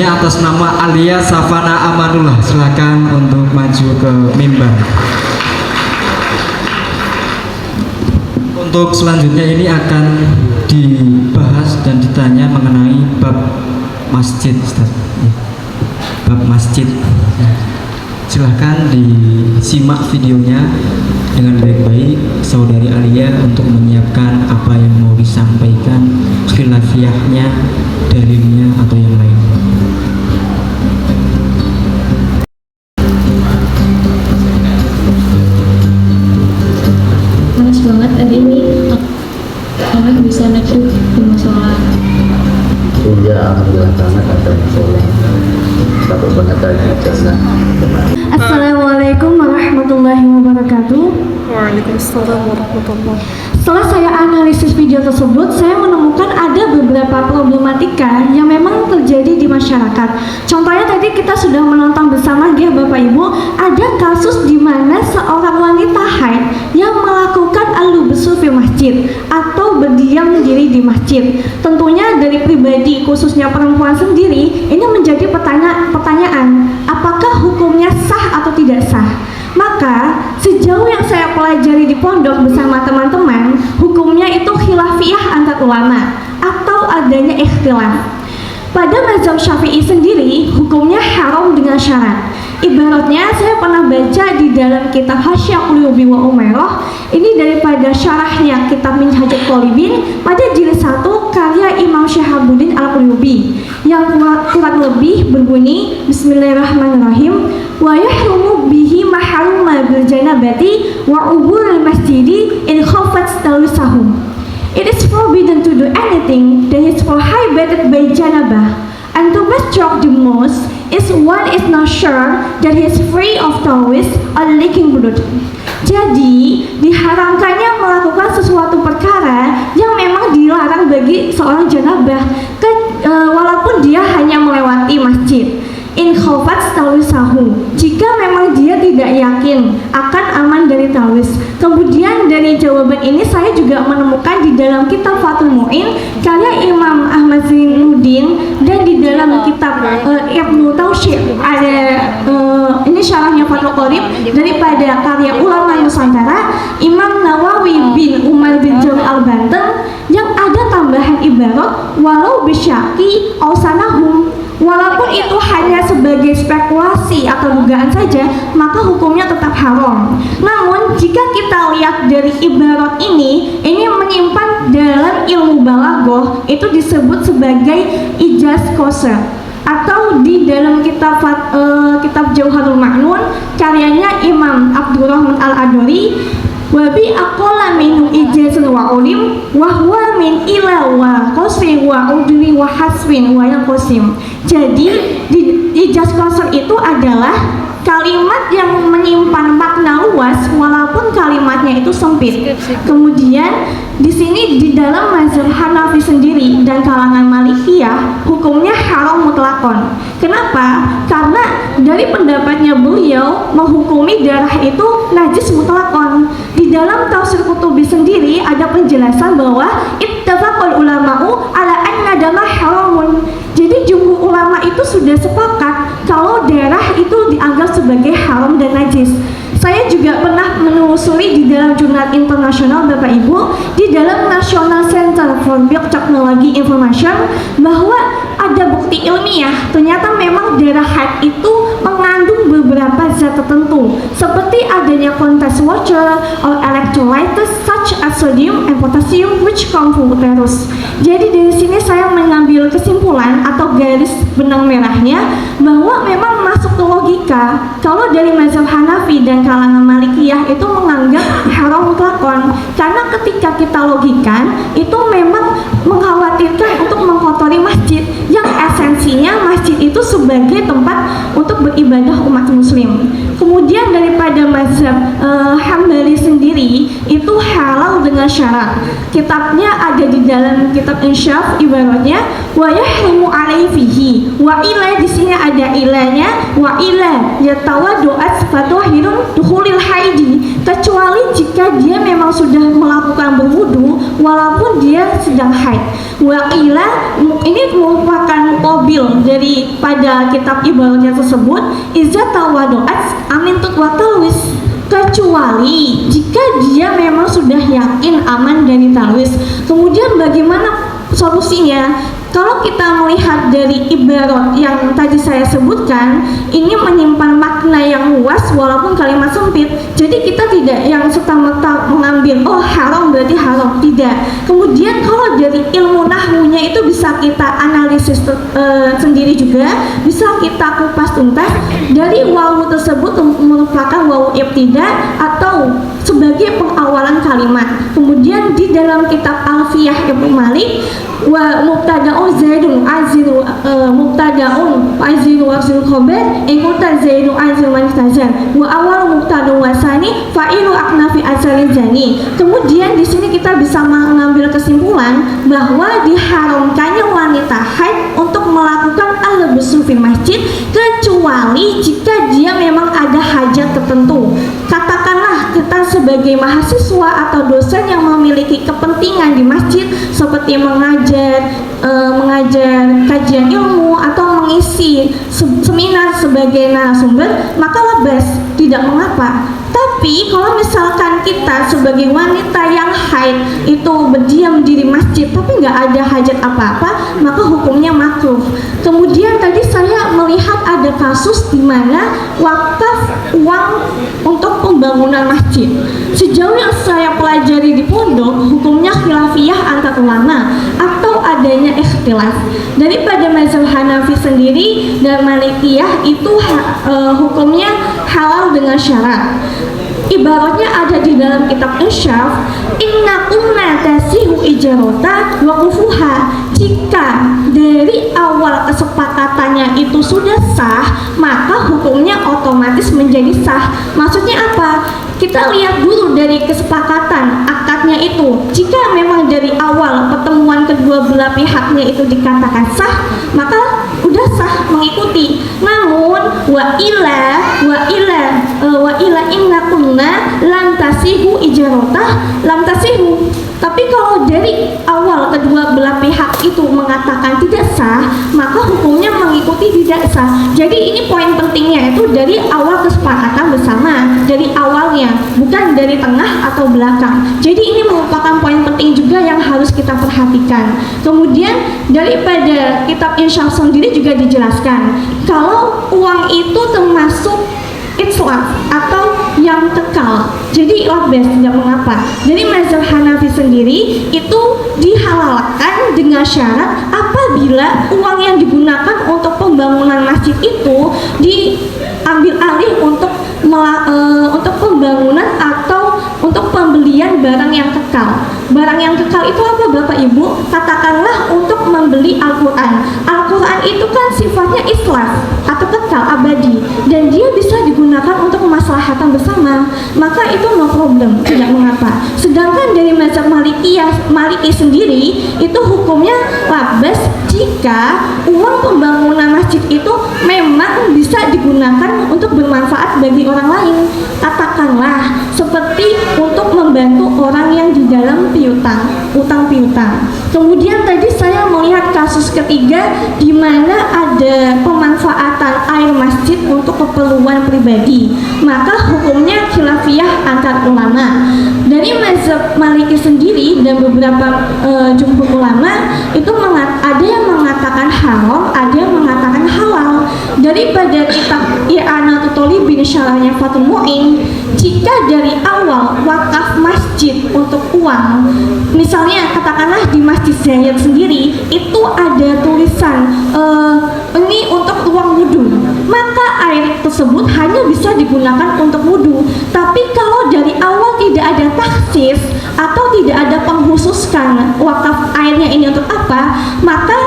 atas nama Alia Safana Amanullah, silakan untuk maju ke mimbar. Untuk selanjutnya ini akan dibahas dan ditanya mengenai bab masjid, Ustaz. Bab masjid. Silahkan disimak videonya dengan baik-baik saudari Alia untuk menyiapkan apa yang mau disampaikan, khilafiyahnya, dalilnya atau yang lain. Panas banget hari ini. Orang bisa naik di musola. Iya, alhamdulillah banget ada musola. Takut banget tadi karena. Assalamualaikum warahmatullahi wabarakatuh. Waalaikumsalam warahmatullahi. Setelah saya analisis video tersebut, saya menemukan ada beberapa problematika yang memang terjadi di masyarakat. Contohnya tadi kita sudah menonton bersama ya Bapak Ibu, ada kasus di mana seorang wanita haid yang melakukan al-lubusu fi masjid atau berdiam diri di masjid. Tentunya dari pribadi khususnya perempuan sendiri, ini menjadi pertanyaan, apakah hukumnya sah atau tidak sah? Maka sejauh yang saya pelajari di pondok bersama teman-teman, hukumnya itu khilafiyah antar ulama atau adanya ikhtilaf. Pada mazhab Syafi'i sendiri, hukumnya haram dengan syarat. Ibaratnya saya pernah baca di dalam kitab Hasyiah Qulubi wa Umairah, ini daripada syarahnya kitab Minhajul Talibin pada jilid 1 karya Imam Syihabuddin Al-Qulubi yang kurang lebih berbunyi Bismillahirrahmanirrahim, wa yahrumu bihi maharuma bil janabati wa ubul masjidi in khafat talusahum. It is forbidden to do anything that is prohibited by janabah, and to masjid the most is one is not sure that he is free of tawis or leaking blood. Jadi diharamkannya melakukan sesuatu perkara yang memang dilarang bagi seorang janabah, walaupun dia hanya melewati masjid. In khawfat tawisahu, jika memang dia tidak yakin akan aman dari tawis. Kemudian dari jawaban ini saya juga menemukan di dalam kitab Fathul Mu'in karya Imam Ahmad Zainuddin, dan di dalam kitab Ibnu Tausyir ada ini syarahnya Fathul Qorib daripada karya ulama Nusantara Imam Nawawi bin Umar bin Jawi Al-Banten, yang ada tambahan ibarat walau bisyaki ausanahum. Walaupun itu hanya sebagai spekulasi atau dugaan saja, maka hukumnya tetap haram. Namun jika kita lihat dari ibarat ini menyimpan dalam ilmu balaghah, itu disebut sebagai ijaz qasr, atau di dalam kitab Jauharul Ma'nun karyanya Imam Abdurrahman Al-Adori, wabi aqalla minhu ijazun wa ulim wa huwa min ila wa qasri wa udri wa haswin wa yanqasim. Jadi di ijaz qasr itu adalah kalimat yang menyimpan makna luas walaupun kalimatnya itu sempit. Kemudian di sini di dalam mazhab Hanafi sendiri dan kalangan Malikiyah hukumnya haram mutlakon. Kenapa? Karena dari pendapatnya beliau menghukumi darah itu najis mutlakon. Di dalam Tafsir Qutubi sendiri ada penjelasan bahwa ittafaqul ulama'u ala anna dama haramun. Jadi jumhur ulama itu sudah sepakat kalau darah itu dianggap sebagai haram dan najis. Saya juga pernah menelusuri di dalam jurnal internasional Bapak Ibu, di dalam National Center for Biotechnology Information, bahwa ada bukti ilmiah ternyata memang darah haid itu mengandung beberapa zat tertentu seperti adanya contact water or electrolytes such as sodium and potassium which come from uterus. Jadi dari sini saya mengambil kesimpulan atau garis benang merahnya bahwa memang masuk ke logika kalau dari mazhab Hanafi dan kalangan Malikiyah itu menganggap haram mutlakon, karena ketika kita logikan itu memang mengkhawatirkan untuk mengkotori masjid yang esensinya masjid itu sebagai tempat untuk beribadah umat muslim. Kemudian daripada mazhab Hambali sendiri, itu halal dengan syarat. Kitabnya ada di dalam kitab Insyaf, ibaratnya wa yahrumu alaihi fihi. Wa ila di sini ada ilahnya, wa ila yatawaddu'at fatahirun dukhulil haidi, kecuali jika dia memang sudah melakukan berwudu walaupun dia sedang haid. Wa ila ini merupakan mobil daripada kitab ibaratnya tersebut, iza tawaddu'at amin tutwatalwis, kecuali jika dia memang sudah yakin aman dari talwis. Kemudian bagaimana solusinya? Kalau kita melihat dari ibarat yang tadi saya sebutkan, ini menyimpan makna yang luas walaupun kalimat sempit. Jadi kita tidak yang serta-merta mengambil oh haram berarti haram, tidak. Kemudian kalau dari ilmu nahwunya itu bisa kita analisis sendiri juga, bisa kita kupas tuntas. Dari wawu tersebut merupakan wawu ibtida atau sebagai pengawalan kalimat. Kemudian di dalam kitab Alfiyah Ibnu Malik, wa mubtada'un zaidun azinu mubtada'un azinu wa azinu khabar in kunta zaidun azinu manitazan wa awal mubtada'un wasani fa'ilu aknafi azalin zani. Kemudian di sini kita bisa mengambil kesimpulan bahwa diharamkannya wanita haid untuk melakukan al-busru fil masjid kecuali jika dia memang ada hajat tertentu. Katakanlah kita sebagai mahasiswa atau dosen yang memiliki kepentingan di masjid seperti mengajar kajian ilmu atau mengisi seminar sebagai narasumber, maka labas, tidak mengapa. Tapi kalau misalkan kita sebagai wanita yang haid itu berdiam diri masjid tapi nggak ada hajat apa-apa, maka hukumnya makruh. Kemudian tadi saya melihat ada kasus di mana wakaf uang untuk pembangunan masjid. Sejauh yang saya pelajari di pondok, hukumnya khilafiyah antar ulama atau adanya ikhtilaf. Daripada mazhab Hanafi sendiri dan Malikiyah itu hukumnya halal dengan syarat. Ibaratnya ada di dalam kitab Insyaf, inna kunna tasihu ijarota wa kufuha. Jika dari awal kesepakatannya itu sudah sah, maka hukumnya otomatis menjadi sah. Maksudnya apa? Kita lihat dulu dari kesepakatan akadnya itu. Jika memang dari awal pertemuan kedua belah pihaknya itu dikatakan sah, maka udah sah mengikuti. Namun wa ila inna kunna lam tasihu ijarotah lam tasihu. Tapi kalau dari awal kedua belah pihak itu mengatakan tidak sah, maka hukumnya mengikuti tidak sah. Jadi ini poin pentingnya itu dari awal kesepakatan bersama, dari awalnya, bukan dari tengah atau belakang. Jadi ini merupakan poin penting juga yang harus kita perhatikan. Kemudian daripada kitab Insyaf sendiri juga dijelaskan kalau uang itu termasuk itlaf atau yang kekal, jadi labas, tidak mengapa. Jadi mazhab Hanafi sendiri itu dihalalkan dengan syarat apabila uang yang digunakan untuk pembangunan masjid itu diambil alih untuk pembangunan atau untuk pembelian barang yang kekal. Barang yang kekal itu apa Bapak Ibu? Katakanlah untuk membeli Al-Quran. Al-Quran itu kan sifatnya islaf atau kekal abadi dan dia bisa digunakan untuk kemaslahatan bersama, maka itu no problem, tidak mengapa. Sedangkan dari mazhab Maliki sendiri itu hukumnya labas jika uang pembangunan masjid itu memang bisa digunakan untuk bermanfaat bagi orang lain. Katakanlah seperti untuk membantu orang yang di dalam utang piutang. Kemudian tadi saya melihat kasus ketiga di mana ada pemanfaatan air masjid untuk keperluan pribadi, maka hukumnya khilafiyah antar ulama. Dari mazhab Maliki sendiri dan beberapa jumhur ulama itu ada yang mengatakan haram, ada yang mengatakan halal. Daripada kitab I'anatul Thalibin syarahnya Fathul Mu'in, jika dari awal wakaf masjid untuk uang, misalnya katakanlah di Masjid Zayed sendiri itu ada tulisan ini untuk uang wudhu, maka air tersebut hanya bisa digunakan untuk wudhu. Tapi kalau dari awal tidak ada taksis atau tidak ada pengkhususkan wakaf airnya ini untuk apa, maka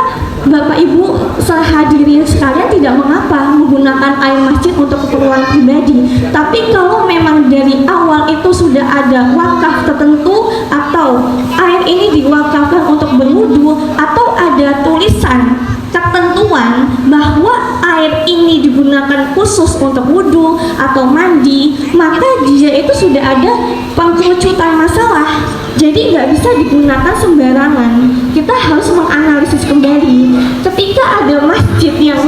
Bapak Ibu sehadirin sekalian tidak mengapa menggunakan air masjid untuk keperluan pribadi. Tapi kalau memang dari awal itu sudah ada wakaf tertentu atau air ini diwakafkan untuk berwudu atau ada tulisan ketentuan bahwa air ini digunakan khusus untuk wudhu atau mandi, maka dia itu sudah ada pengkerucutan masalah. Jadi nggak bisa digunakan sembarangan. Kita harus menganalisis kembali. Ketika ada masjid yang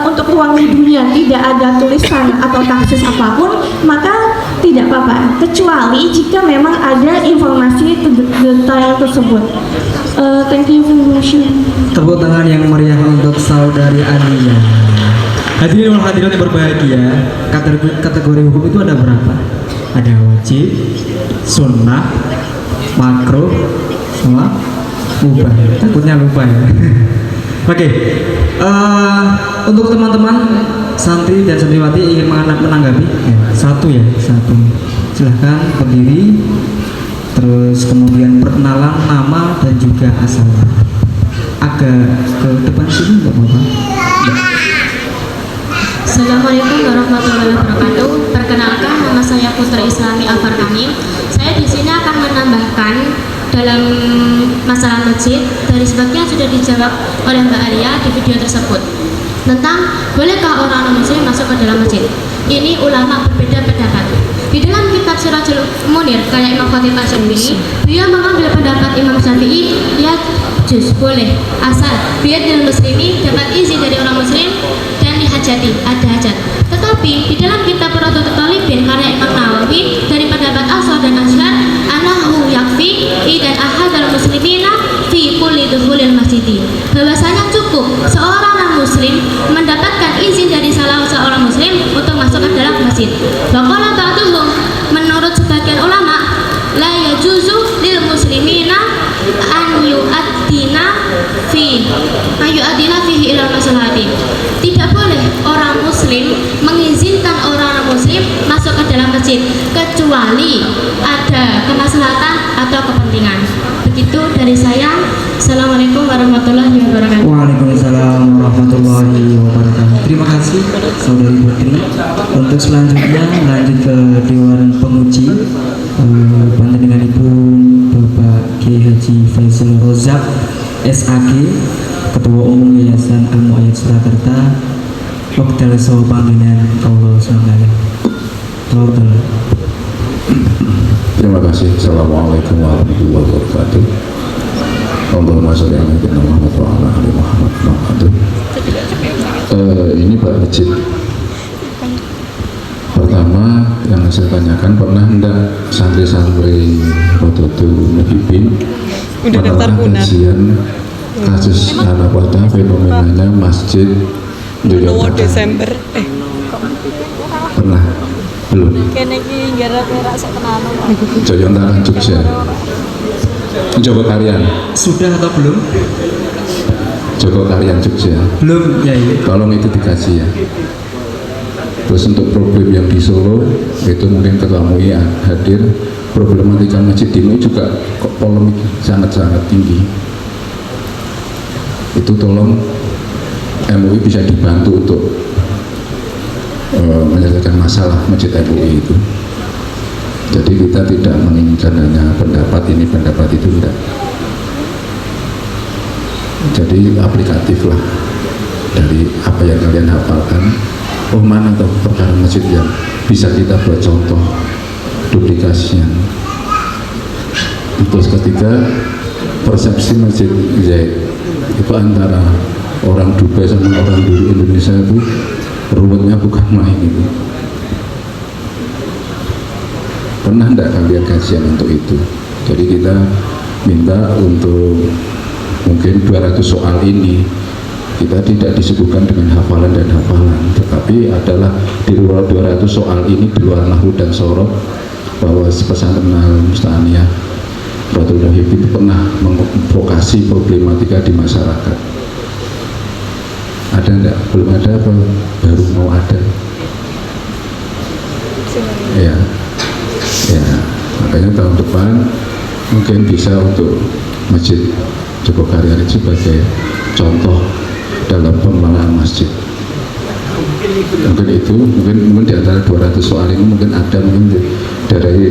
untuk ruang wudhunya tidak ada tulisan atau taksis apapun, maka tidak apa-apa. Kecuali jika memang ada informasi detail tersebut. Thank you for sharing. Tepuk tangan yang meriah untuk saudari Ania. Hadirin wal hadirat yang berbahagia, kategori hukum itu ada berapa? Ada wajib, sunnah, makruh, sama mubah. Takutnya lupa ya. Oke, untuk teman-teman santri dan santriwati ingin menanggapi satu. Silahkan berdiri. Terus kemudian perkenalan nama dan juga asalnya. Agak ke depan sini nggak apa-apa. Assalamualaikum warahmatullahi wabarakatuh. Perkenalkan, nama saya Putri Islami Al-Farhani. Saya di sini akan menambahkan dalam masalah masjid dari sebagian sudah dijawab oleh Mbak Alia di video tersebut tentang bolehkah orang non-muslim masuk ke dalam masjid. Ini ulama berbeda pendapat. Di dalam kitab Sirajul Munir karya Imam Khatib Asy-Syadzili, beliau mengambil pendapat Imam Syafi'i, ya juz boleh asal biadil muslimi dapat izin dari orang muslim dan dihajati, ada hajat. Tetapi di dalam kitab Radhatul Talibin karya Imam Nawawi dari pendapat Asal dan Ashar, anahu yakfi idan ahadal muslimina fi kulli dukhulil masjidi, bahwasanya cukup seorang muslim mendapatkan izin dari salah seorang muslim untuk masuk ke dalam masjid. Waqala ba'duhum, menurut sebagian ulama, la yajuzu lil muslimina an yu'addina fihi ila maslahati. Tidak boleh orang muslim mengizinkan orang muslim masuk ke dalam masjid kecuali ada kemaslahatan atau kepentingan. Begitu dari saya. Assalamualaikum warahmatullahi wabarakatuh. Waalaikumsalam warahmatullahi wabarakatuh. Terima kasih saudari Putri. Untuk selanjutnya lanjut ke Dewan Penguji, bantu dengan Ibu Bapak Kiai Haji Faisal Rozak SAG, Ketua Umum Yayasan Al-Mu'ayyad Surakarta. Waktu so panggilan Allah SWT. Terima kasih. Assalamualaikum warahmatullahi wabarakatuh. Allahumma sholli ala sayyidina Muhammad wa ala ali Muhammad. Ini Pak Masjid. Pertama yang saya tanyakan, pernah hendak santri-santri Rodotul Muhibbin melakukan kajian kasus anak pada fenomenanya masjid Nowo Desember pernah? Belum? kene iki nggerak-ngerak sak tenanan. Joyontaran Jogja. Joko Karyan. Sudah atau belum? Joko Karyan Jogja. Belum ya. Tolong itu dikaji ya. Terus untuk problem yang di Solo itu mungkin Ketua MUI hadir, problematika masjid di MUI juga kok polemik sangat-sangat tinggi. Itu tolong MUI bisa dibantu untuk menyelesaikan masalah masjid MUI itu. Jadi kita tidak menginginkan hanya pendapat ini pendapat itu, tidak. Jadi aplikatif lah dari apa yang kalian hafalkan. Oh, mana tuh perkara masjid yang bisa kita buat contoh duplikasinya. Terus ketiga, persepsi masjid Zaid itu antara orang Dubai sama orang dulu Indonesia itu ruwetnya bukan main itu. Pernah enggak kalian kajian untuk itu? Jadi kita minta untuk mungkin 200 soal ini kita tidak disuguhkan dengan hafalan dan hafalan, tetapi adalah di luar 200 soal ini, di luar nahwu dan sorot, bahwa pesantren Al-Mustaniyah Rodotul Muhibbin itu pernah memvokasi problematika di masyarakat. Ada enggak? Belum ada apa? Baru mau ada? Ya, ya. Makanya tahun depan mungkin bisa untuk Masjid Joko Karyan sebagai contoh dalam pengelolaan masjid. Mungkin itu, mungkin di antara 200 soal ini mungkin ada mungkin dari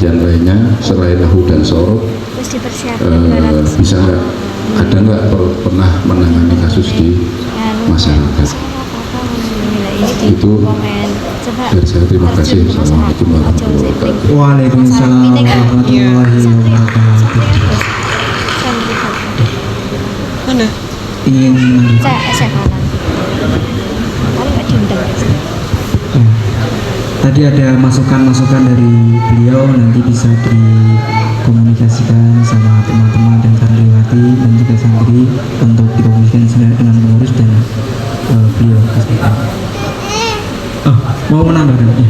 yang lainnya selain lahu dan sorot, bisa nggak, ada nggak pernah menangani kasus di masyarakat? Itu dari saya, terima kasih. Assalamualaikum warahmatullahi wabarakatuh. Waalaikumsalam warahmatullahi wabarakatuh. Mana? Ingin tadi ada masukan-masukan dari beliau, nanti bisa dikomunikasikan sama teman-teman dan santriwati dan juga santri untuk dikomunikasikan dengan pengurus dan beliau. Oh, mau menambahkan? Ya.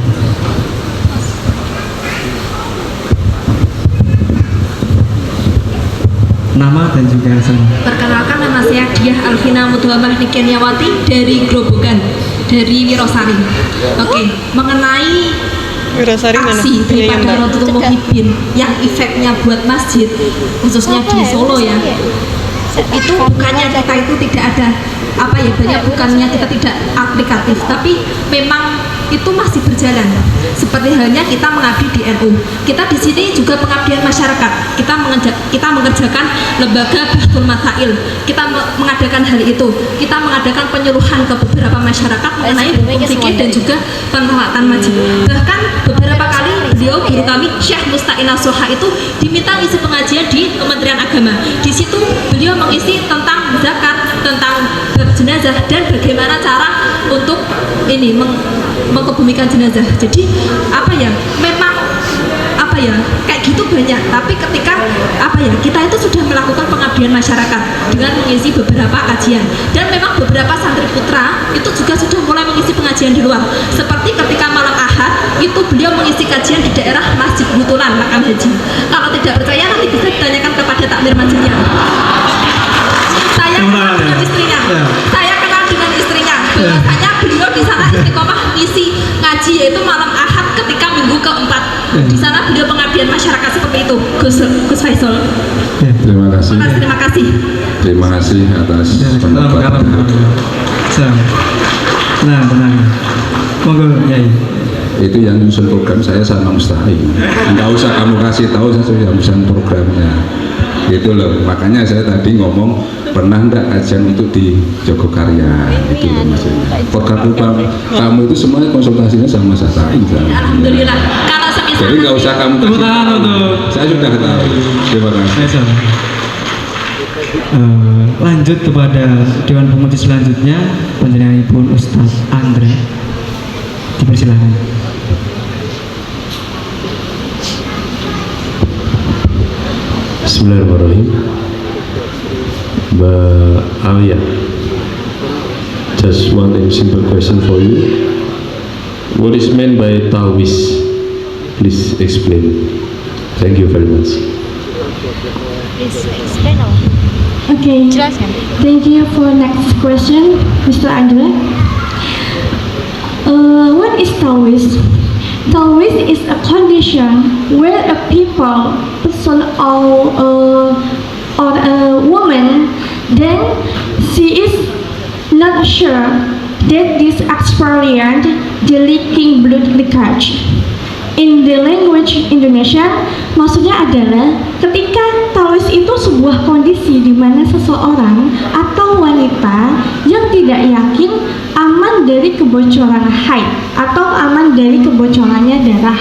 Nama dan juga sama. Perkenalkan, nama saya Diah Alvina Mudhamah Nikianiawati dari Grobogan, dari Wirosari. Oke, mengenai Wirosari mana? aksi daripada Rotul Muhibin yang efeknya buat masjid, khususnya di Solo ya, itu bukannya kita itu tidak ada bukannya kita tidak aplikatif, tapi memang itu masih berjalan. Seperti halnya kita mengabdi di NU, kita di sini juga pengabdian masyarakat. Kita mengerjakan lembaga Bahtul Masail, kita mengadakan hal itu, kita mengadakan penyuluhan ke beberapa masyarakat mengenai hukum fikih dan juga penguatan masjid. Bahkan beberapa kali beliau, guru kami Syekh Musta'in Soha itu diminta isi pengajian di Kementerian Agama. Di situ beliau mengisi tentang zakat, tentang jenazah dan bagaimana cara untuk ini mengkebumikan jenazah. Jadi memang kayak gitu banyak. Tapi ketika kita itu sudah melakukan pengabdian masyarakat dengan mengisi beberapa kajian, dan memang beberapa santri putra itu juga sudah mulai mengisi pengajian di luar. Seperti ketika malam Ahad itu beliau mengisi kajian di daerah Masjid Butulan Makam Haji. Kalau tidak percaya nanti bisa ditanyakan kepada takmir masjidnya. Saya kenal dengan istrinya. Saya kenal dengan istrinya. Bahwasanya beliau di sana istiqomah ngisi ngaji yaitu malam Ahad ketika minggu keempat. Di sana beliau pengabdian masyarakat seperti itu. Gus Faisal. Terima kasih. Terima kasih. Terima kasih atas pendapat. Nah, tenang. Monggo, Yai. Itu yang nyusun program saya sama Mustahil. Nggak usah kamu kasih tahu, saya sudah nyusun programnya. Itu loh, makanya saya tadi ngomong pernah enggak kajian untuk di Jogokarya, itu loh maksudnya. Program kamu itu semuanya konsultasinya sama Satai. Alhamdulillah. Kalau semisal jadi nggak usah kamu kasih tahu. Saya sudah tahu. Terima kasih. Lanjut kepada Dewan Penguji selanjutnya, Panjenenganipun Ustaz Andre. Dipersilakan. Bismillahirrahmanirrahim. Mbak Alia, just one simple question for you. What is meant by Taoist? Please explain. Thank you very much. Please explain. Okay, Jelaskan. thank you for next question, Mr. Andre. What is Taoist? Taoist is a condition where a person or a woman, then she is not sure that this experience the leaking blood leakage. In the language Indonesia, maksudnya adalah ketika Taoist itu sebuah kondisi di mana seseorang atau wanita yang tidak yakin aman dari kebocoran haid atau aman dari kebocorannya darah,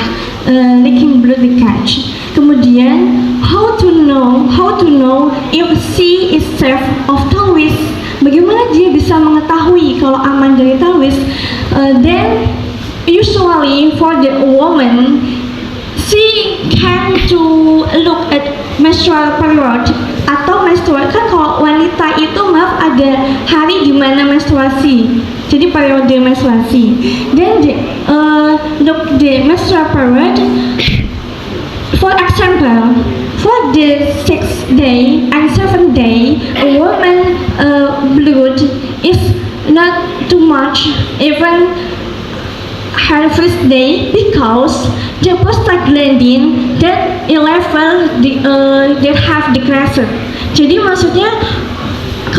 leaking blood leakage. Kemudian how to know if she is safe of Taoist? Bagaimana dia bisa mengetahui kalau aman dari Taoist? Then usually for the woman, she can to look at menstrual period atau menstrual, kan kalau wanita itu ada hari di mana menstruasi, jadi periode menstruasi. Then look the menstrual period. For example, for the 6th day and 7th day, a woman blood is not too much, even her first day, because the prostaglandin that level that have decreased. Jadi maksudnya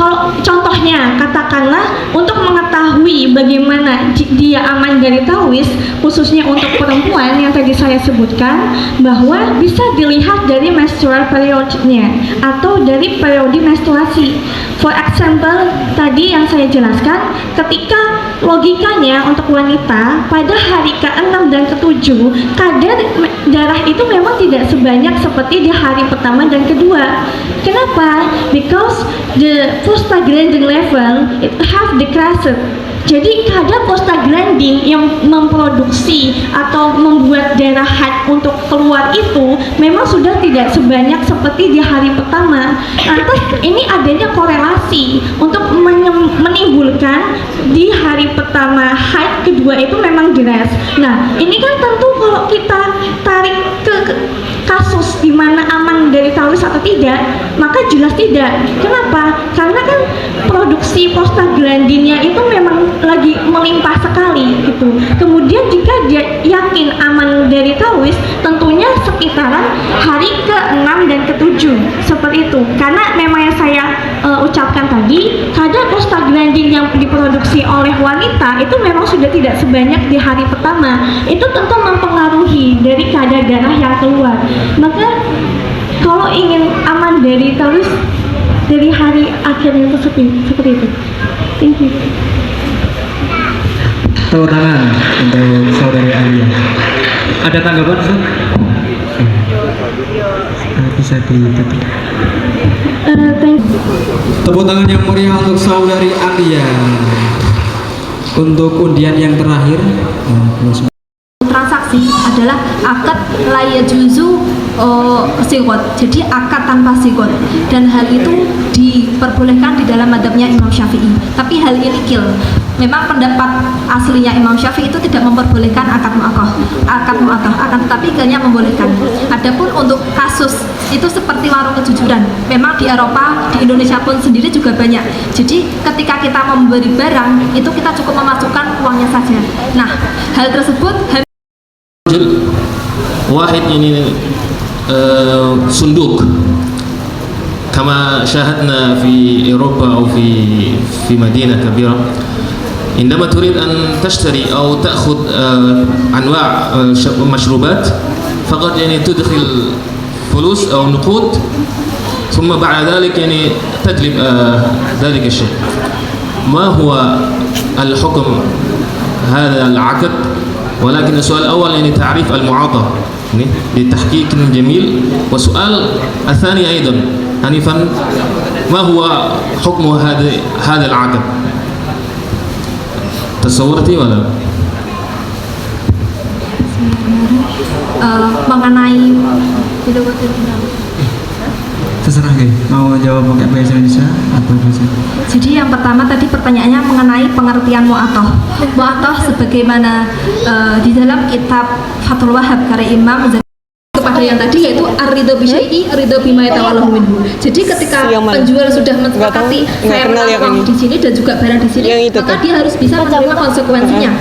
Kalau contohnya, katakanlah untuk mengetahui bagaimana dia aman dari tawis, khususnya untuk perempuan yang tadi saya sebutkan, bahwa bisa dilihat dari menstrual periodnya atau dari periode menstruasi. For example, tadi yang saya jelaskan, ketika logikanya untuk wanita pada hari ke-6 dan ke-7 kadar darah itu memang tidak sebanyak seperti di hari pertama dan kedua. Kenapa? Because the prostaglandin level it have decreased. Jadi kadar prostaglandin yang memproduksi atau membuat darah haid untuk keluar itu memang sudah tidak sebanyak seperti di hari pertama. Lantas ini adanya korelasi untuk menimbulkan di hari pertama haid, kedua itu memang deras. Nah, ini kan tentu kalau kita tarik ke kasus di mana aman dari tawis atau tidak, maka jelas tidak. Kenapa? Karena kan produksi prostaglandinnya itu memang lagi melimpah sekali gitu. Kemudian jika dia yakin aman dari tawis, tentunya sekitaran hari ke-6 dan ke-7 seperti itu. Karena memang yang saya ucapkan tadi, kadar prostaglandin yang diproduksi oleh wanita itu memang sudah tidak sebanyak di hari pertama. Itu tentu mempengaruhi dari kadar darah yang keluar. Maka kalau ingin aman dari tawis dari hari akhirnya itu seperti itu. Thank you. Tepuk tangan untuk saudari Alia. Ada tanggapan, Ustaz? Bisa ditutup. Tepuk tangan yang meriah untuk saudari Alia. Untuk undian yang terakhir, Transaksi adalah akad la yajuzu sigot, jadi akad tanpa sigot, dan hal itu diperbolehkan di dalam madhabnya Imam Syafi'i. Tapi hal ini kil, memang pendapat aslinya Imam Syafi'i itu tidak memperbolehkan akad mu'akkad, akan tetapi kilnya membolehkan. Adapun untuk kasus itu seperti warung kejujuran, memang di Eropa, di Indonesia pun sendiri juga banyak. Jadi ketika kita memberi barang itu kita cukup memasukkan uangnya saja. Nah, hal tersebut واحد يعني صندوق كما شاهدنا في أوروبا أو في مدينة كبيرة. عندما تريد أن تشتري أو تأخذ أنواع مشروبات فقط يعني تدخل فلوس أو نقود ثم بعد ذلك يعني تدلب ذلك الشيء. ما هو الحكم هذا العقد؟ ولكن السؤال الأول يعني تعريف المعاطاة لتحقيق جميل، والسؤال الثاني أيضا حنيفا ما هو حكم هذا العقد؟ تصورتي ولا؟ mengenai terserah guys, mau jawab pakai bahasa Indonesia atau bahasa? Jadi yang pertama tadi pertanyaannya mengenai pengertian mu'atoh. Mu'atoh sebagaimana di dalam kitab Fathul Wahhab karya Imam kepada yang tadi yaitu ar-ridho bisyai'i ridho bima yatawallahu minhu. Jadi ketika penjual sudah mensepakati saya menaruh uang di sini dan juga barang di sini, maka dia harus bisa menerima konsekuensinya.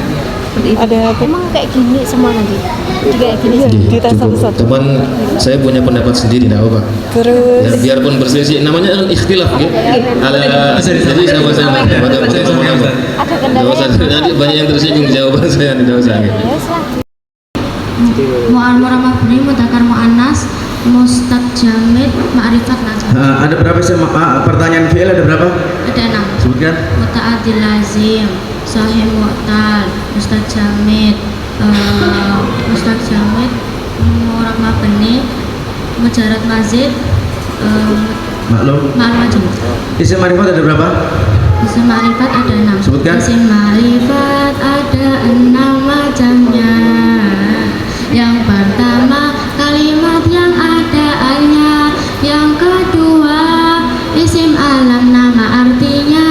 Ada Emang kayak gini semua nanti? Kayak gini. di tes satu-satu. Teman saya punya pendapat sendiri, tidak apa-apa. Terus Ya, biarpun berselisih, namanya kan ikhtilaf ya. Jadi sama-sama. Tidak usah, nanti banyak yang tersinggung jawaban saya, tidak usah. Mu'an Muramabni, Mudakar Mu'anas, Mustad Jamid, Ma'rifat Najah. Ada berapa sih pertanyaan fi'il, ada berapa? Ada 6. Sebutkan. Muta'adil lazim, Sahih Mu'tal, Mustad Jamid, Muramabni, Mujarad Mazid, Maklum. Ma'rifat. Isim ma'rifat ada berapa? Isim ma'rifat ada 6. Sebutkan. Isim ma'rifat ada 6 macamnya. Yang pertama kalimat yang ada a-nya. Yang kedua isim alam nama artinya.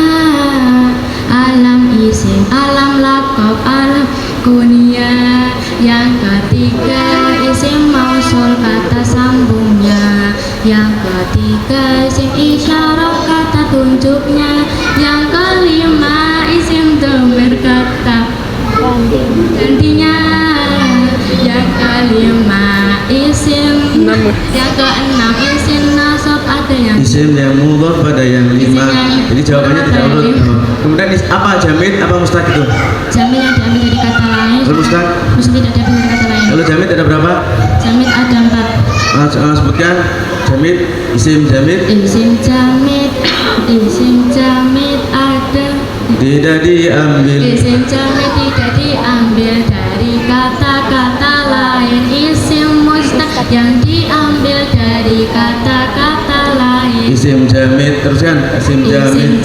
Alam isim, alam laqab, alam kunyah. Yang ketiga isim mausul kata sambungnya. Yang ketiga isim isyarah kata tunjuknya. Yang kelima isim dhamir kata gantinya. Yang kelima isim, yang keenam isim nasab ada yang Isim yang mudhaf pada yang isim lima. yang Jadi jawabannya tidak urut. Kemudian apa jamid, apa mustaq itu? Jamid yang diambil dari kata lain. Lalu mustaq? Mustaq tidak diambil dari kata lain. Lalu jamid ada berapa? Jamid ada 4. Sebutkan jamid, isim jamid. Isim jamid ada. Tidak diambil. Isim jamid tidak diambil dari kata-kata lain. Isim mustaq yang diambil dari kata-kata lain. Isim jamid, teruskan. Isim jamid.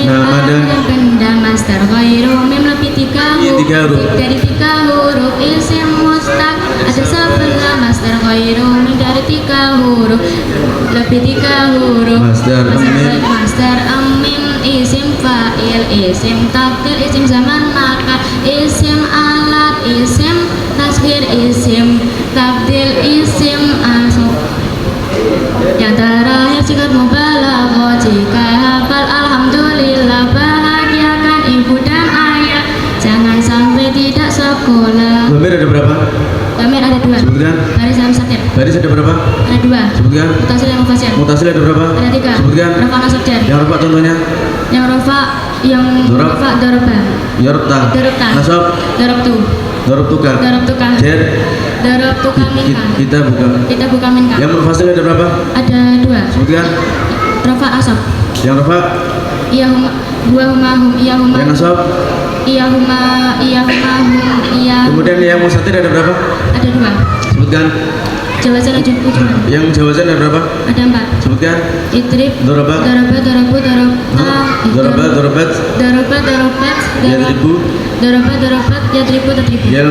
Nama dan benda masdar ghairu mim lebih 3 Iya, 3 huruf. Dari 3 huruf isim mustaq ada sebelah masdar ghairu mim dari 3 huruf lebih 3 huruf. Masdar amim isim fa'il, isim tafdil, isim zaman maka, isim alat, isim tasghir, isim tafdil, isim ansub. Yang terakhir sigat mubalaghah, jika hafal alhamdulillah, bahagiakan ibu dan ayah, jangan sampai tidak sekolah. Dhamir ada berapa? Dhamir ada 2. Sebutkan. Baris dan mustatir Baris ada berapa? ada 2. Sebutkan. Mutasil dan mufassil Mutasil ada berapa? ada 3. Sebutkan. Rafa nasab jar. Yang rafa contohnya? Yang rafa doroba. Yorta. Dorobta. Nasab. Dorobtu. Dorobtuka. Dorobtuka. Jer. Dorobtuka minka. Kita buka minka. Yang munfasil ada berapa? Ada 2. Sebutkan. Rafa asab. Yang rafa. Iyahuma huwa hum iyahuma. Yang nasab. Iyahuma hum iyahuma. Kemudian yang mustatir ada berapa? Ada 2. Sebutkan. Jawazan ujung ujulan. Yang jawazan ada berapa? Ada 4. Sebutkan. Idrib. Doroba. Dorobat. Dorobat. Yadribu. Dorobat. Yadribu. Yang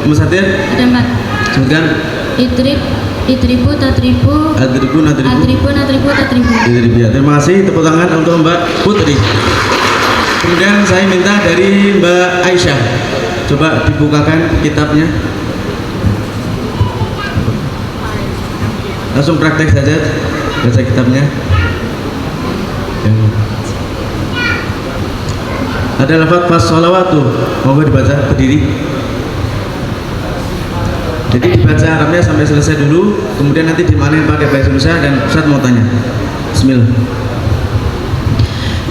mustatir Ada 4. sebutkan. Idribu, tatribu. Adribu, nadribu. Tatribu. Idrib, ya. Terima kasih, tepuk tangan untuk Mbak Putri. Kemudian saya minta dari Mbak Aisyah, coba dibukakan kitabnya. Langsung praktek saja, baca kitabnya. Ada lafaz fas sholawatu, monggo dibaca berdiri. Jadi dibaca Arabnya sampai selesai dulu, kemudian nanti dimaknain pakai bahasa Indonesia dan Ustaz mau tanya. Bismillah.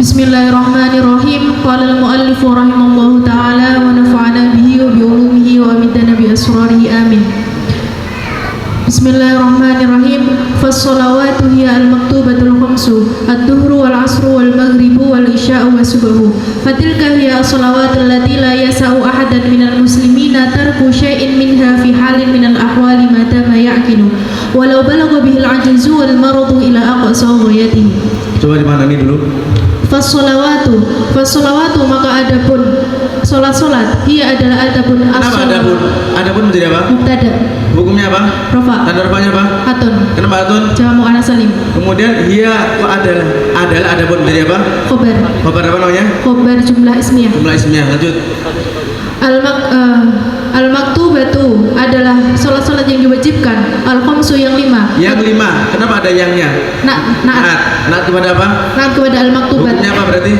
Bismillahirrahmanirrahim. Qala al-muallif rahimallahu taala wa nafa'ana bihi wa bi ulumihi wa amidana bi asrarihi amin. Bismillahirrahmanirrahim. Fas-shalawatu hiya al-maktubatul khamsu, ad-duhru wal 'asru wal maghribu wal isya'u was subuhu. Fatilka hiya as-shalawatul lati la yasa'u ahadan minal muslimina tarku syai'in minha fi halin minal ahwali ma dama ya'qilu walau balagha bihil 'ajzu wal maradu ila aqsa ghayatihi. Coba dimaknani dulu. Fas-shalawatu maka adapun salat-salat ia adalah adapun as-salat. Adapun menjadi apa? Mubtada. Hukumnya apa? Rafa. Tanda rafanya apa? Hatun. Kenapa hatun? Jamu anas salim. Kemudian dia adalah adapun menjadi apa? Khobar. Khobar apa namanya? Khobar jumlah ismiyah. Jumlah ismiyah. Lanjut. Al-maktubatu adalah salat-salat yang diwajibkan. Al-khamsu yang 5. Yang 5. Kenapa ada yangnya? Naat kepada apa? Naat kepada al-maktubat. Hukumnya apa berarti?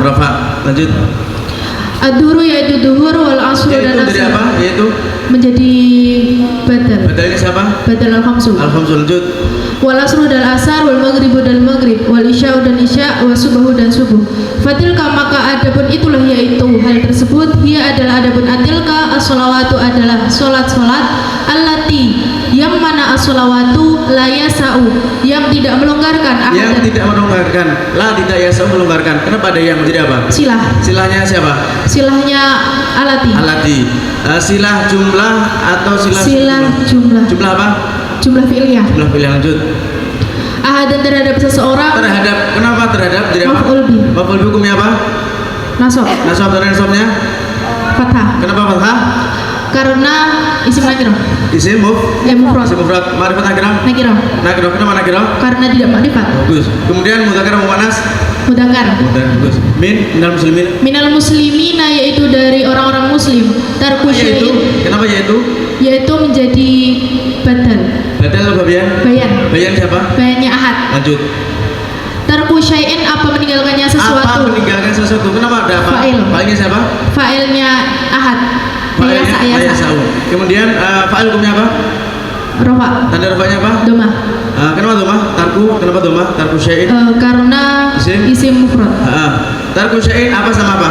Rafa. Lanjut. Ad-duhru yaitu duhur wal asru dan menjadi asr. apa? Yaitu menjadi badal. Badalnya siapa? Badal al-khamsu. Lanjut. Wal asru dan asar, wal maghribu dan maghrib, wal isya'u dan isya', wa subuhu dan subuh. Fatilka maka adapun itulah yaitu hal tersebut, ia adalah adapun atilka as-sholawatu adalah salat-salat allati yang mana as-sholawatu la yasa'u yang tidak melonggarkan ahadan. Yang tidak melonggarkan. La tidak yasa'u melonggarkan. Kenapa ada yang menjadi apa? Silah. Silahnya siapa? Silahnya alati. Silah jumlah atau silah jumlah. Jumlah apa? Jumlah fi'liyah. Jumlah fi'liyah. Lanjut. Ahadan terhadap seseorang. Kenapa terhadap? Jadi apa? Maf'ul bi. Maf'ul bi hukumnya apa? Nasab. Dan nasabnya? Fathah. Kenapa fathah? Karena isim nakirah. Isim mufrad. Ma'rifat nakirah. Kenapa nakirah? Karena tidak makrifat. Bagus. Kemudian mudzakkar muannas? Mudzakkar. Bagus. Minal muslimin. Minal muslimina yaitu dari orang-orang muslim. Tarku syai'in. Kenapa yaitu? Yaitu menjadi badal. Badal apa bayan? Bayan siapa? Bayannya ahad. Lanjut. Tarku syai'in apa meninggalkannya sesuatu. Apa meninggalkan sesuatu? Kenapa ada apa? Fa'ilnya siapa? Fa'ilnya ahad. Yasa'u. Kemudian fa'il hukumnya apa? Rafa. Tanda rafanya apa? Doma. Kenapa doma? Kenapa doma? Tarku syai'in. Karena isim mufrad. Tarku syai'in apa sama apa?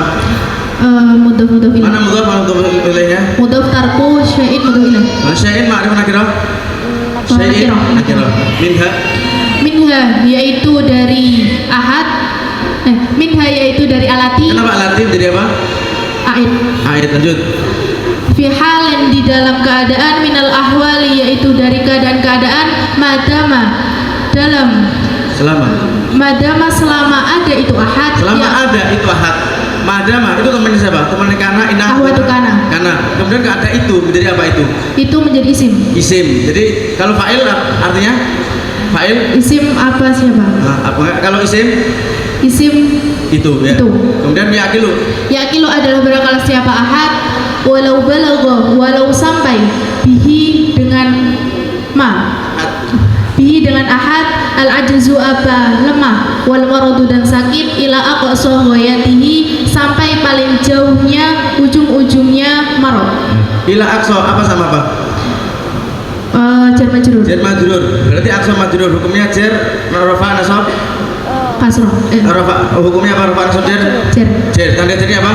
Mudhaf ilaih. Mana mudhaf, mana mudhaf ilaihnya? Mudhaf tarku syai'in mudhaf ilaih. Syai'in ma'rifah nakirah. Syai'in nakirah. Minha yaitu dari ahad. Minha yaitu dari alati. Kenapa alati jadi apa? Ait, lanjut. Fi halin di dalam keadaan minal ahwali yaitu dari keadaan-keadaan madama dalam selama ada itu ahad. Ada itu ahad. Madama itu temannya siapa? Temannya kana inah. Ahwatu kana. Kemudian gak ada itu menjadi apa itu? Itu menjadi isim. Jadi kalau fa'il artinya fa'il isim apa siapa? Kalau isim itu ya. Kemudian yakilu adalah berkala siapa ahad walau balagha walau sampai bihi dengan ahad al ajzu apa lemah wal maradu dan sakit ila aqsa ghayatihi sampai paling jauhnya ujung-ujungnya marad. Ila aqsa apa sama apa? Jar majrur. Berarti aqsa majrur hukumnya jar rafa nasab kasroh. Hukumnya apa? Rafa nasab jar. Tanda jarnya apa?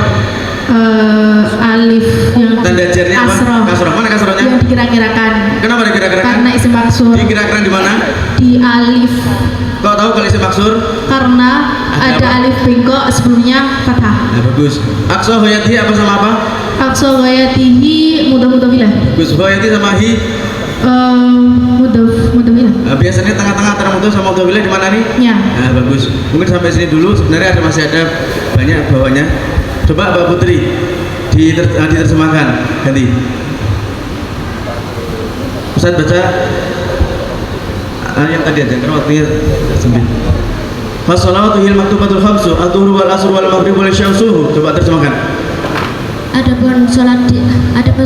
Alif yang tanda jarnya apa? Kasroh. Mana kasrohnya? Yang dikira-kirakan. Kenapa dikira-kirakan? Karena isim maksur. Dikira-kirakan di mana? Di alif. Kok tahu kalau isim maksur? Karena ada alif bengkok sebelumnya fathah. Bagus. Aqsa ghayatihi apa sama apa? Aqsa ghayatihi mudhaf ilaih. Bagus. Ghayati sama hi. Mudhaf ilaih. Biasanya tengah-tengah antara mudhaf sama mudhaf ilaih di mana nih? Ya. Bagus. Mungkin sampai sini dulu. Sebenarnya masih ada banyak bawahnya. Coba Mbak Putri diterjemahkan ganti. Ustaz baca yang tadi aja karena waktunya sempit. Fassalawatuhil maktubatul khamsu adzuhru wal asru wal maghrib wal isya subuh. Coba terjemahkan. Adapun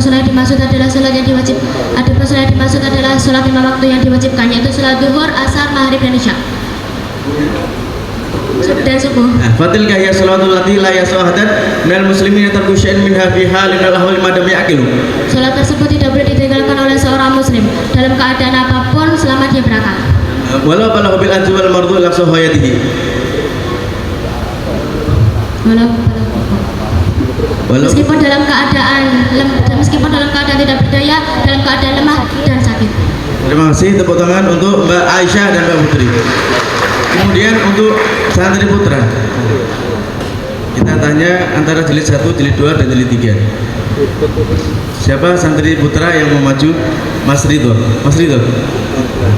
salat dimaksud adalah salat yang diwajib. Adapun salat dimaksud adalah salat lima waktu yang diwajibkan, yaitu salat zuhur, asar, maghrib dan isya. Dan subuh. Fatil kahya salatul lati la yasahadat minal muslimin tarku syai'in minha fi halin al-ahwal madam yaqilu. Salat tersebut tidak boleh ditinggalkan oleh seorang muslim dalam keadaan apapun selama dia berakal. Walau balagha bil ajzi wal mardu la sahayatihi. Meskipun dalam keadaan tidak berdaya, dalam keadaan lemah dan sakit. Terima kasih, tepuk tangan untuk Mbak Aisyah dan Mbak Putri. Kemudian untuk santri putra, kita tanya antara jilid 1, jilid 2, dan jilid 3. Siapa santri putra yang mau maju? Mas Ridho.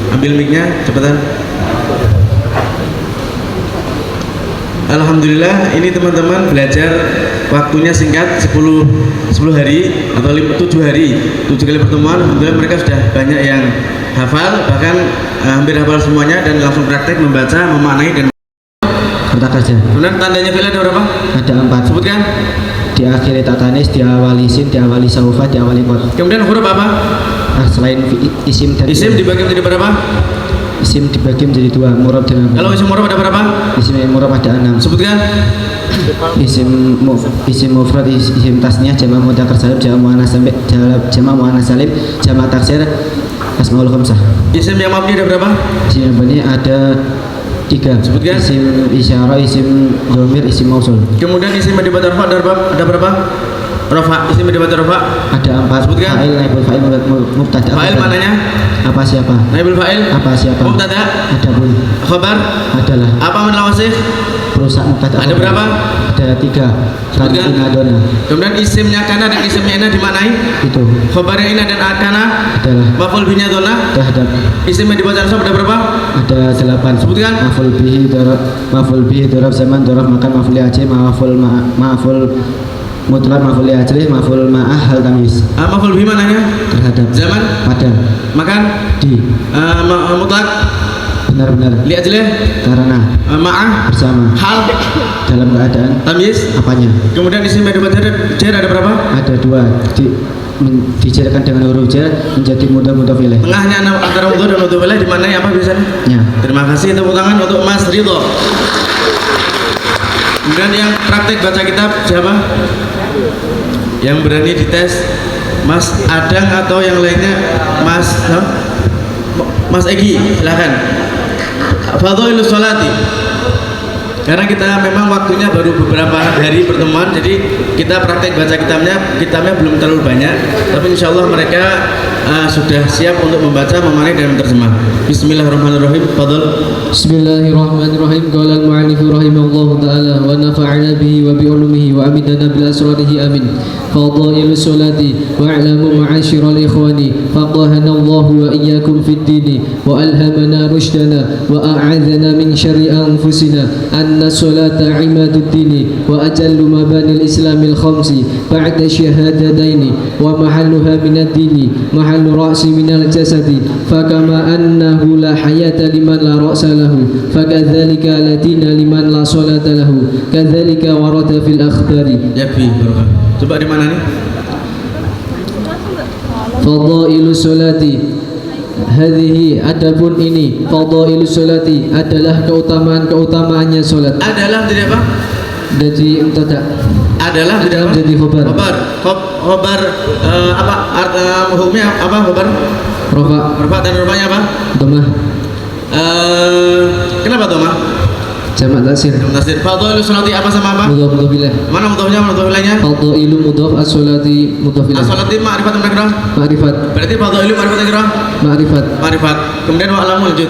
Ambil mic-nya, cepetan. Alhamdulillah, ini teman-teman belajar waktunya singkat 10 hari atau 7 hari, 7 kali pertemuan. Alhamdulillah mereka sudah banyak yang hafal, bahkan hampir hafal semuanya dan langsung praktek membaca, memaknai dan Kertas kerja. kemudian tandanya fi'il ada berapa? Ada 4. Sebutkan. Diakhiri tatanis, diawali sin, diawali saufa, diawali qad. Kemudian huruf apa? Selain isim dan Isim dibagi menjadi berapa? Isim dibagi menjadi 2, murab dan Kalau isim murab ada berapa? Isim murab ada 6. Sebutkan. Isim mufrad, isim tasniah, jamak mudzakkar salim, jamak muannas salim, jamak taksir, asmaul khamsah. Isim yang mabni ada berapa? Isim yang mabni ada 3. Sebutkan. Isim isyarah, isim dhamir, isim mausul. Kemudian isim yang dibaca rafa ada berapa? Rafa, isim yang dibaca rafa Ada 4. Sebutkan. Fa'il, naibul fa'il, mubtada. Fa'il mananya? Apa siapa? Naibul fa'il? Apa siapa? Mubtada? Ada pun. Khabar? Adalah. Apa min lawasif? Perusahaan mubtada. Ada berapa? Ada 3. Sebutkan. Adona. Kemudian isimnya kana dan isimnya ina dimaknai? Itu Khabarnya ina dan kana? adalah. Maf'ul bihi dona? Terhadap. Isim yang dibaca nasab ada berapa? Ada 8. Sebutkan. Maf'ul bihi darab zaman darab makan maf'ul ajih maf'ul mutlaq maf'ul ajih maf'ul ma'ah hal tamis. Maf'ul bihi mananya? Terhadap. Zaman? Pada. Makan? Di. Mutlak? Benar-benar. Li ajlih? Karena. Ma'ah? Bersama. Hal? Dalam keadaan. Tamyiz? Apanya? Kemudian isim yang dibaca jar ada berapa? Ada 2. Dijarkan dengan huruf jar menjadi mudhaf ilaih. Tengahnya antara mudhaf dan mudhaf ilaih dimaknai apa biasanya? Ya. Terima kasih, tepuk tangan untuk Mas Ridho. Kemudian yang praktek baca kitab siapa? Yang berani dites? Mas Adang atau yang lainnya? Mas Egi, silakan. Fadhailus sholati. Karena kita memang waktunya baru beberapa hari pertemuan, jadi kita praktek baca kitabnya belum terlalu banyak, tapi insya Allah mereka sudah siap untuk membaca, memahami dan menerjemah. Bismillahirrahmanirrahim. Fadhal. Bismillahirrahmanirrahim. Qala al-mu'allif rahimahullahu ta'ala wa nafa'ana bihi wa bi ulumihi wa amidana bil asrarihi amin. Fadhailu sholati wa a'lamu ma'asyiral ikhwani faqahana Allah wa iyyakum fid dini wa alhamana rushdana wa a'adzana min syarri anfusina anna sholata imadud dini wa ajallu mabanil islamil khamsi ba'da syahadataini wa mahalluha minad dini mahallu ra'si minal jasadi fakama annahu la hayata liman la ra'sa lahu fakadzalika latina liman la sholata lahu kadzalika warada fil akhbari. Yakfi. Coba di mana nih? Fadailu sholati. Hadhihi, adapun ini fadailu sholati adalah keutamaan-keutamaannya salat. Adalah jadi apa? Jadi mubtada. Adalah jadi khobar. Khobar apa? Hukumnya apa khobar? Rafa dan rupanya apa? Dhammah. Kenapa dhammah? Jamak taksir. Fadailu sholati apa sama apa? Mudhaf ilaih. Mana mudhafnya, mudhaf ilaihnya? Fadailu mudhaf, as-sholati mudhaf ilaih. As-sholati ma'rifat nakirah. Ma'rifat. Berarti fadailu ma'rifat nakirah. Ma'rifat. Kemudian wa'lamu lanjut.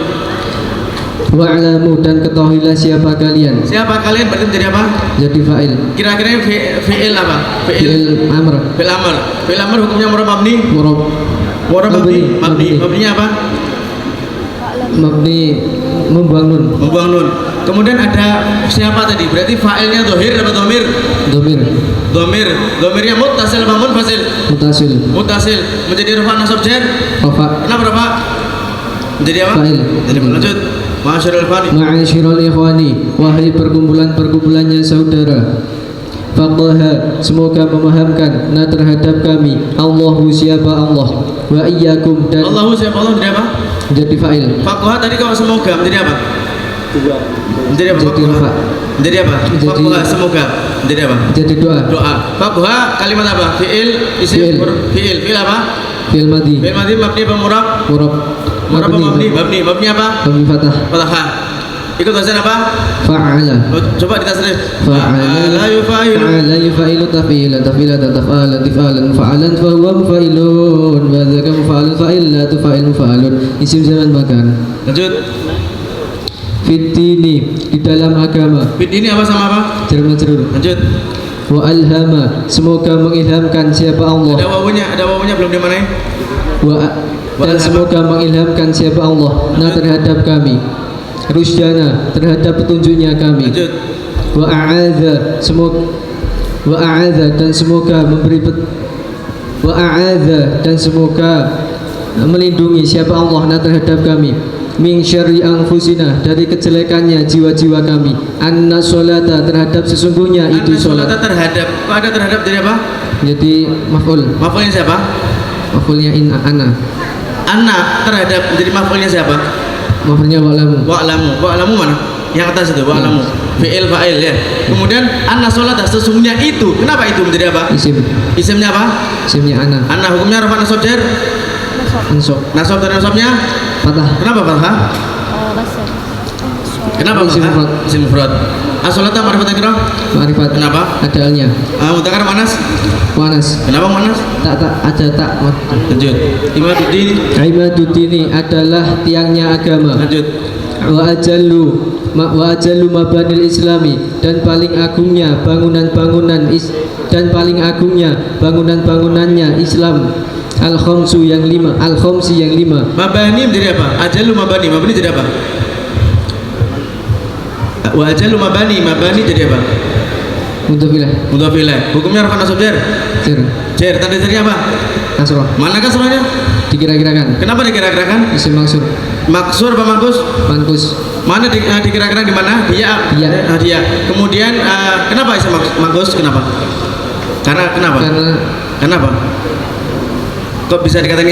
Wa'lamu dan ketahuilah siapa kalian. Siapa kalian berarti menjadi apa? Jadi fa'il. Kira-kira fi'il apa? Fi'il amr. Fi'il amr hukumnya murab mabni. Mabni. Mabninya apa? Mabni membuang nun. Kemudian ada siapa tadi? Berarti fa'ilnya dhohir atau dhamir? Dhomirnya muttasil apa munfasil? Muttasil. Menjadi rafa nasab jar? Rafa. Kenapa rafa? Menjadi apa? Fa'il. Jadi lanjut. Ma'asyiral ikhwani, wahai perkumpulannya saudara. Faqaha, semoga memahamkan terhadap kami Allahu siapa Allah wa iyyakum dan Allahu siapa Allah menjadi apa? Jadi fa'il. Faqaha tadi kalau semoga menjadi apa? Menjadi apa? Menjadi apa? Faqaha semoga menjadi apa? Jadi doa. Faqaha kalimat apa? Fi'il, isim, fi'il apa? Fi'il madhi. Mabni apa murab? Mabni apa? Mabni fathah. Ikut bahasa apa? Fa'ala. Coba ditasrif. Fa'ala yufa'ilu taf'ila taf'alan tif'alan fa'alan fahuwa mufa'ilun wa dzaka mufa'alun fa'il la tufa'il mufa'alun isim zaman makan. Lanjut. Fitini, di dalam agama. Fitini apa sama apa? Jar majrur. Lanjut. Wa alhama, semoga mengilhamkan siapa Allah. Ada wawunya belum dimanain? Dan semoga mengilhamkan siapa Allah terhadap kami. Rusdana, terhadap petunjuknya kami. Lanjut. Wa a'adha, dan semoga memberi wa a'adha dan semoga melindungi siapa Allah terhadap kami. Min syarri anfusina, dari kejelekannya jiwa-jiwa kami. Anna sholata, terhadap sesungguhnya itu sholat. Anna terhadap, kok ada terhadap jadi apa? Jadi maf'ul. Maf'ulnya siapa? Maf'ulnya ana. Anna terhadap menjadi maf'ulnya siapa? Maf'ulnya wa'lamu. Wa'lamu mana? Yang atas itu wa'lamu. Fi'il fa'il ya. Kemudian anna sholata, sesungguhnya itu. Kenapa itu menjadi apa? Isimnya apa? Isimnya ana. Anna hukumnya rafa nasab jar? Nasab dan nasabnya? Fathah. Kenapa fathah? Kenapa fathah? Isim mufrad. As-sholata ma'rifat nakirah? Ma'rifat. Kenapa? Ada alnya. Mutakar manas? Kenapa manas? Tak ada tak. Lanjut. Imaduddin adalah tiangnya agama. Lanjut. Wa ajallu mabanil islami, dan paling agungnya bangunannya Islam. Al-khamsi yang lima. Mabani menjadi apa? Ajallu mabani jadi apa? Wa ajallu mabani jadi apa? Mudhaf ilaih. Hukumnya rafa nasab jar? Jar. Tanda jarnya apa? Kasrah. Mana kasrahnya? Dikira-kirakan. Kenapa dikira-kirakan? Isim maksur. Maksur apa mangkus? Mankus. Mana dikira-kira di mana? Dia. Kemudian kenapa isim mangkus? Kenapa? Kenapa? Kok bisa dikatakan